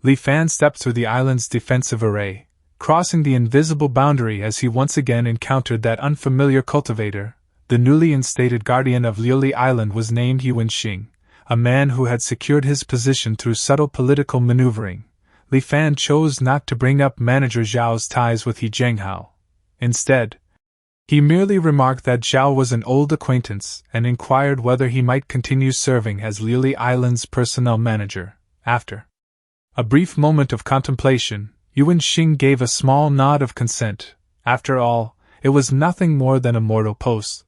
Li Fan stepped through the island's defensive array, crossing the invisible boundary as he once again encountered that unfamiliar cultivator. The newly instated guardian of Liuli Island was named Yuan Xing, a man who had secured his position through subtle political maneuvering. Li Fan chose not to bring up manager Zhao's ties with He Zhenghao. Instead, he merely remarked that Zhao was an old acquaintance and inquired whether he might continue serving as Liuli Island's personnel manager. After a brief moment of contemplation, Yuan Xing gave a small nod of consent. After all, it was nothing more than a mortal post.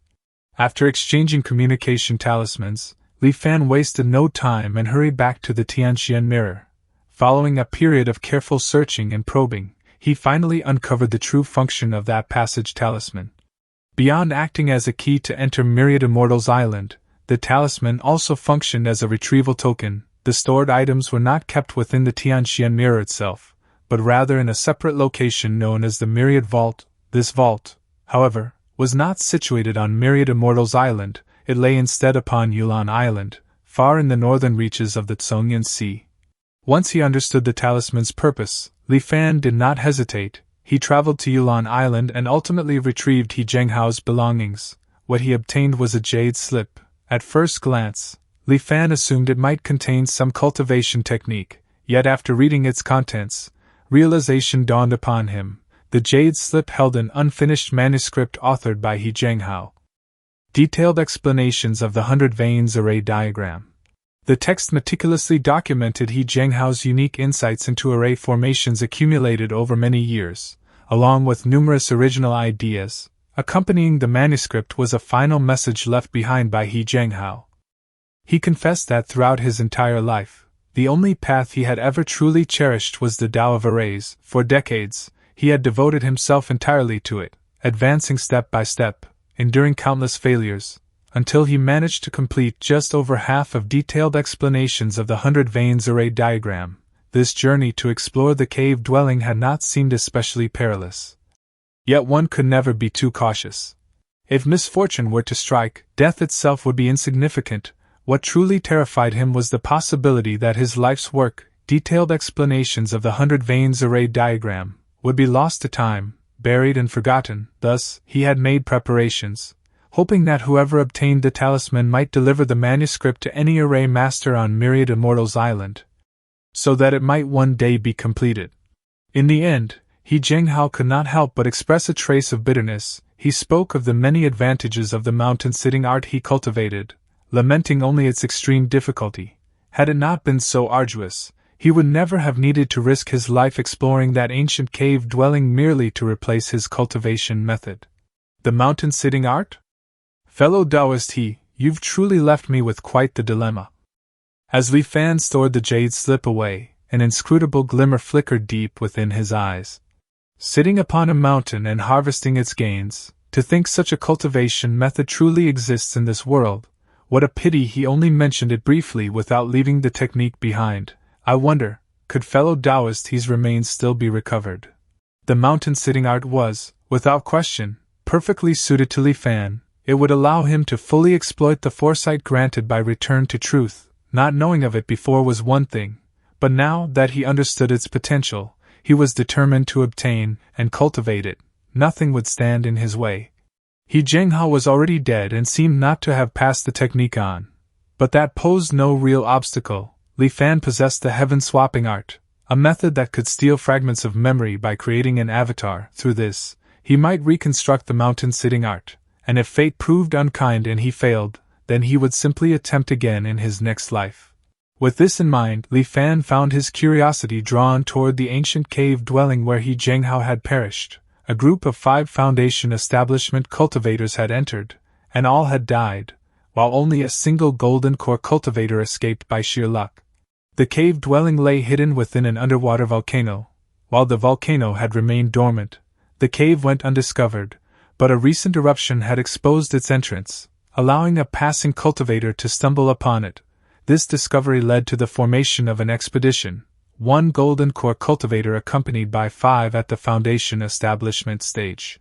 After exchanging communication talismans, Li Fan wasted no time and hurried back to the Tianxian mirror. Following a period of careful searching and probing, he finally uncovered the true function of that passage talisman. Beyond acting as a key to enter Myriad Immortals Island, the talisman also functioned as a retrieval token. The stored items were not kept within the Tianxian mirror itself, but rather in a separate location known as the Myriad Vault. This vault, however, was not situated on Myriad Immortals Island. It lay instead upon Yulan Island, far in the northern reaches of the Tsongyan Sea. Once he understood the talisman's purpose, Li Fan did not hesitate. He traveled to Yulan Island and ultimately retrieved He Zhenghao's belongings. What he obtained was a jade slip. At first glance, Li Fan assumed it might contain some cultivation technique, yet after reading its contents, realization dawned upon him. The jade slip held an unfinished manuscript authored by He Zhenghao. Detailed explanations of the 100 veins array diagram. The text meticulously documented He Zhenghao's unique insights into array formations accumulated over many years, along with numerous original ideas. Accompanying the manuscript was a final message left behind by He Zhenghao. He confessed that throughout his entire life, the only path he had ever truly cherished was the Tao of arrays. For decades, he had devoted himself entirely to it, advancing step by step, enduring countless failures, until he managed to complete just over half of detailed explanations of the 100 veins array diagram. This journey to explore the cave dwelling had not seemed especially perilous. Yet one could never be too cautious. If misfortune were to strike, death itself would be insignificant. What truly terrified him was the possibility that his life's work, detailed explanations of the 100 veins array diagram, would be lost to time, buried and forgotten. Thus, he had made preparations, hoping that whoever obtained the talisman might deliver the manuscript to any array master on Myriad Immortals Island, so that it might one day be completed. In the end, He Zhenghao could not help but express a trace of bitterness. He spoke of the many advantages of the mountain-sitting art he cultivated, lamenting only its extreme difficulty. Had it not been so arduous, he would never have needed to risk his life exploring that ancient cave dwelling merely to replace his cultivation method. The mountain-sitting art? Fellow Taoist you've truly left me with quite the dilemma. As Li Fan stored the jade slip away, an inscrutable glimmer flickered deep within his eyes. Sitting upon a mountain and harvesting its gains, to think such a cultivation method truly exists in this world. What a pity he only mentioned it briefly without leaving the technique behind. I wonder, could fellow Taoist's remains still be recovered? The mountain-sitting art was, without question, perfectly suited to Li Fan. It would allow him to fully exploit the foresight granted by return to truth. Not knowing of it before was one thing, but now that he understood its potential, he was determined to obtain and cultivate it. Nothing would stand in his way. He Zhenghao was already dead and seemed not to have passed the technique on. But that posed no real obstacle. Li Fan possessed the heaven-swapping art, a method that could steal fragments of memory by creating an avatar. Through this, he might reconstruct the mountain-sitting art, and if fate proved unkind and he failed, then he would simply attempt again in his next life. With this in mind, Li Fan found his curiosity drawn toward the ancient cave dwelling where He Zhenghao had perished. A group of 5 Foundation establishment cultivators had entered, and all had died, while only a single golden core cultivator escaped by sheer luck. The cave dwelling lay hidden within an underwater volcano. While the volcano had remained dormant, the cave went undiscovered, but a recent eruption had exposed its entrance, allowing a passing cultivator to stumble upon it. This discovery led to the formation of an expedition. 1 golden core cultivator accompanied by 5 at the Foundation establishment stage.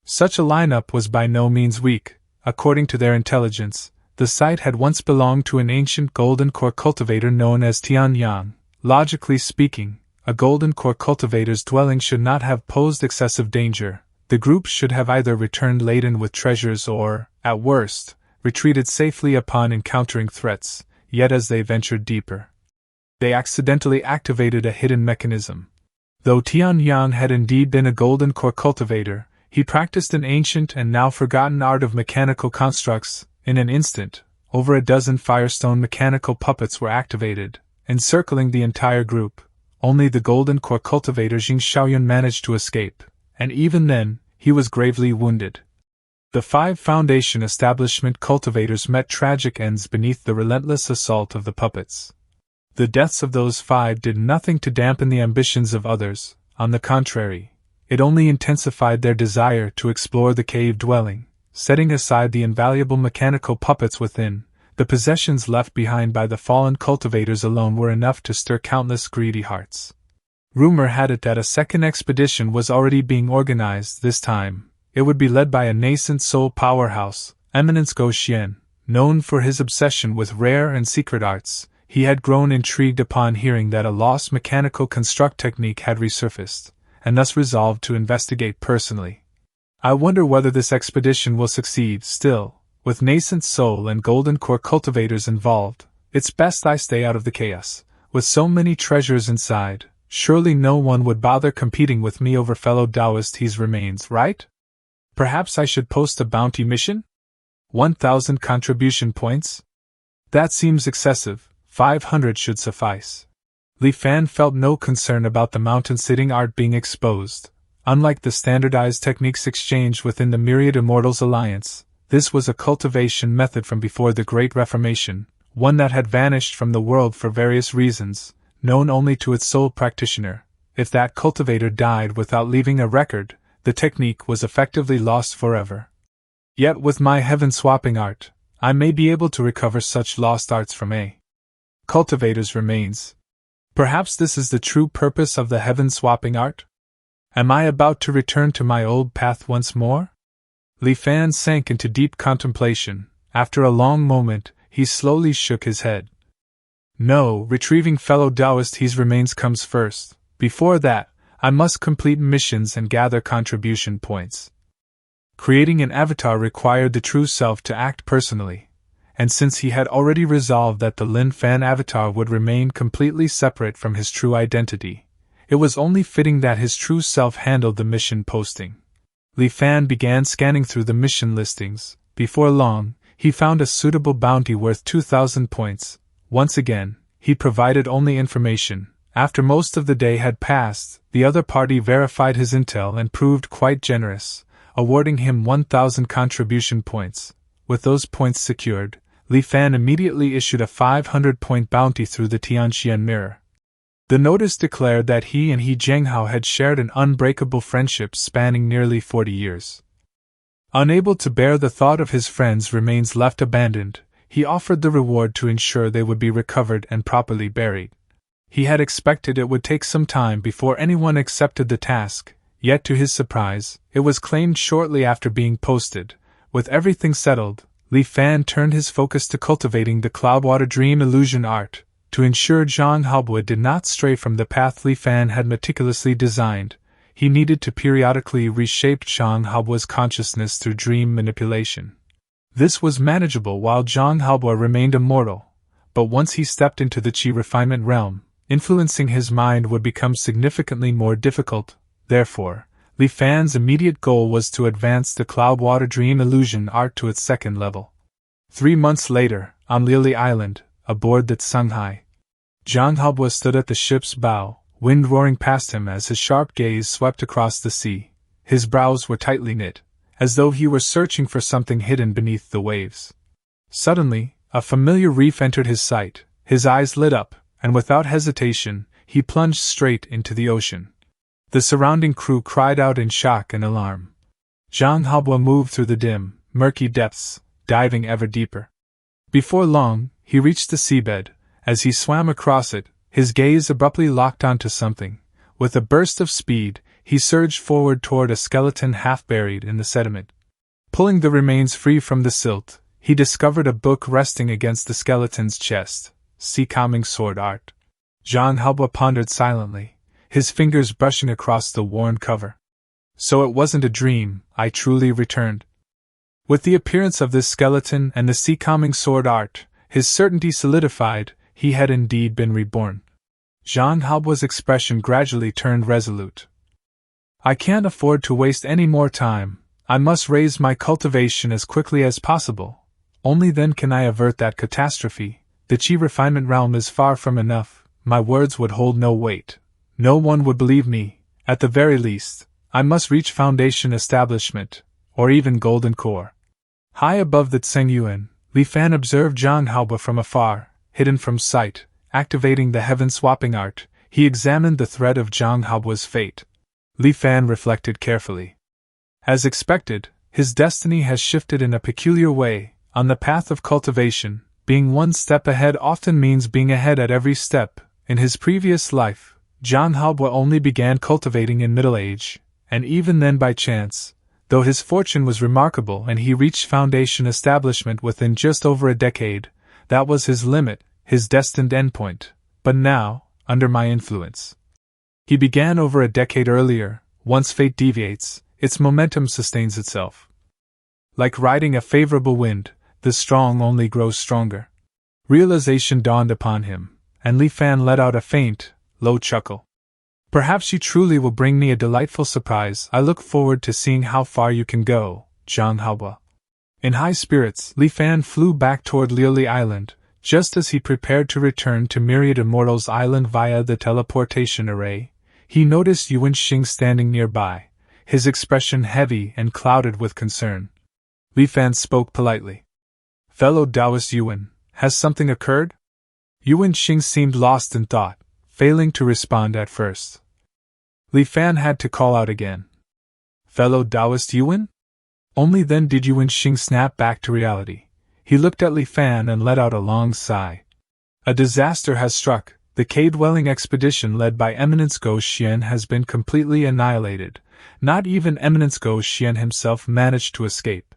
Such a lineup was by no means weak. According to their intelligence, the site had once belonged to an ancient golden core cultivator known as Tianyang. Logically speaking, a golden core cultivator's dwelling should not have posed excessive danger. The group should have either returned laden with treasures or, at worst, retreated safely upon encountering threats, yet as they ventured deeper, they accidentally activated a hidden mechanism. Though Tian Yang had indeed been a golden core cultivator, he practiced an ancient and now forgotten art of mechanical constructs. In an instant, over a dozen firestone mechanical puppets were activated, encircling the entire group. Only the golden core cultivator Jing Xiaoyun managed to escape, and even then, he was gravely wounded. The 5 Foundation establishment cultivators met tragic ends beneath the relentless assault of the puppets. The deaths of those 5 did nothing to dampen the ambitions of others. On the contrary, it only intensified their desire to explore the cave dwelling. Setting aside the invaluable mechanical puppets within, the possessions left behind by the fallen cultivators alone were enough to stir countless greedy hearts. Rumor had it that a second expedition was already being organized. This time, it would be led by a nascent soul powerhouse, Eminence Go Xian. Known for his obsession with rare and secret arts, he had grown intrigued upon hearing that a lost mechanical construct technique had resurfaced, and thus resolved to investigate personally. I wonder whether this expedition will succeed. Still, with nascent soul and golden core cultivators involved, it's best I stay out of the chaos. With so many treasures inside, surely no one would bother competing with me over fellow Taoist's remains, right? Perhaps I should post a bounty mission? 1,000 contribution points? That seems excessive. 500 should suffice. Li Fan felt no concern about the mountain-sitting art being exposed. Unlike the standardized techniques exchanged within the Myriad Immortals Alliance, this was a cultivation method from before the Great Reformation, one that had vanished from the world for various reasons, known only to its sole practitioner. If that cultivator died without leaving a record, the technique was effectively lost forever. Yet with my heaven-swapping art, I may be able to recover such lost arts from a cultivator's remains. Perhaps this is the true purpose of the heaven-swapping art? Am I about to return to my old path once more? Li Fan sank into deep contemplation. After a long moment, he slowly shook his head. No, retrieving fellow Taoist's remains comes first. Before that, I must complete missions and gather contribution points. Creating an avatar required the true self to act personally, and since he had already resolved that the Lin Fan avatar would remain completely separate from his true identity, it was only fitting that his true self handled the mission posting. Li Fan began scanning through the mission listings. Before long, he found a suitable bounty worth 2,000 points. Once again, he provided only information. After most of the day had passed, the other party verified his intel and proved quite generous, awarding him 1,000 contribution points. With those points secured, Li Fan immediately issued a 500-point bounty through the Tianxian mirror. The notice declared that he and He Zhenghao had shared an unbreakable friendship spanning nearly 40 years. Unable to bear the thought of his friends' remains left abandoned, he offered the reward to ensure they would be recovered and properly buried. He had expected it would take some time before anyone accepted the task, yet to his surprise, it was claimed shortly after being posted. With everything settled, Li Fan turned his focus to cultivating the Cloudwater Dream illusion art. To ensure Zhang Haobo did not stray from the path Li Fan had meticulously designed, he needed to periodically reshape Zhang Haobo's consciousness through dream manipulation. This was manageable while Zhang Haobo remained immortal, but once he stepped into the Qi refinement realm, influencing his mind would become significantly more difficult. Therefore, Li Fan's immediate goal was to advance the Cloudwater Dream illusion art to its second level. 3 months later, on Lily Island, aboard the Tsunghai, Zhang Haobo stood at the ship's bow, wind roaring past him as his sharp gaze swept across the sea. His brows were tightly knit, as though he were searching for something hidden beneath the waves. Suddenly, a familiar reef entered his sight. His eyes lit up, and without hesitation, he plunged straight into the ocean. The surrounding crew cried out in shock and alarm. Zhang Haobo moved through the dim, murky depths, diving ever deeper. Before long, he reached the seabed. As he swam across it, his gaze abruptly locked onto something. With a burst of speed, he surged forward toward a skeleton half buried in the sediment. Pulling the remains free from the silt, he discovered a book resting against the skeleton's chest. See Calming Sword Art. Zhang Haobo pondered silently, his fingers brushing across the worn cover. So it wasn't a dream, I truly returned. With the appearance of this skeleton and the sea-calming sword art, his certainty solidified, he had indeed been reborn. Zhang Haobo's expression gradually turned resolute. I can't afford to waste any more time. I must raise my cultivation as quickly as possible. Only then can I avert that catastrophe. The Qi refinement realm is far from enough. My words would hold no weight. No one would believe me. At the very least, I must reach foundation establishment, or even golden core. High above the Tsengyuan, Li Fan observed Zhang Haobo from afar, hidden from sight. Activating the heaven-swapping art, he examined the thread of Zhang Haobo's fate. Li Fan reflected carefully. As expected, his destiny has shifted in a peculiar way. On the path of cultivation, being one step ahead often means being ahead at every step. In his previous life, Zhang Haobo only began cultivating in middle age, and even then by chance, though his fortune was remarkable and he reached foundation establishment within just over a decade. That was his limit, his destined endpoint. But now, under my influence, he began over a decade earlier. Once fate deviates, its momentum sustains itself. Like riding a favorable wind, the strong only grows stronger. Realization dawned upon him, and Li Fan let out a faint, low chuckle. Perhaps you truly will bring me a delightful surprise. I look forward to seeing how far you can go, Zhang Haobo. In high spirits, Li Fan flew back toward Liuli Island, just as he prepared to return to Myriad Immortals Island via the teleportation array. He noticed Yuan Xing standing nearby, his expression heavy and clouded with concern. Li Fan spoke politely. Fellow Taoist Yuan, has something occurred? Yuan Xing seemed lost in thought, failing to respond at first. Li Fan had to call out again. Fellow Taoist Yuan? Only then did Yuan Xing snap back to reality. He looked at Li Fan and let out a long sigh. A disaster has struck. The cave-dwelling expedition led by Eminence Go Xian has been completely annihilated. Not even Eminence Go Xian himself managed to escape.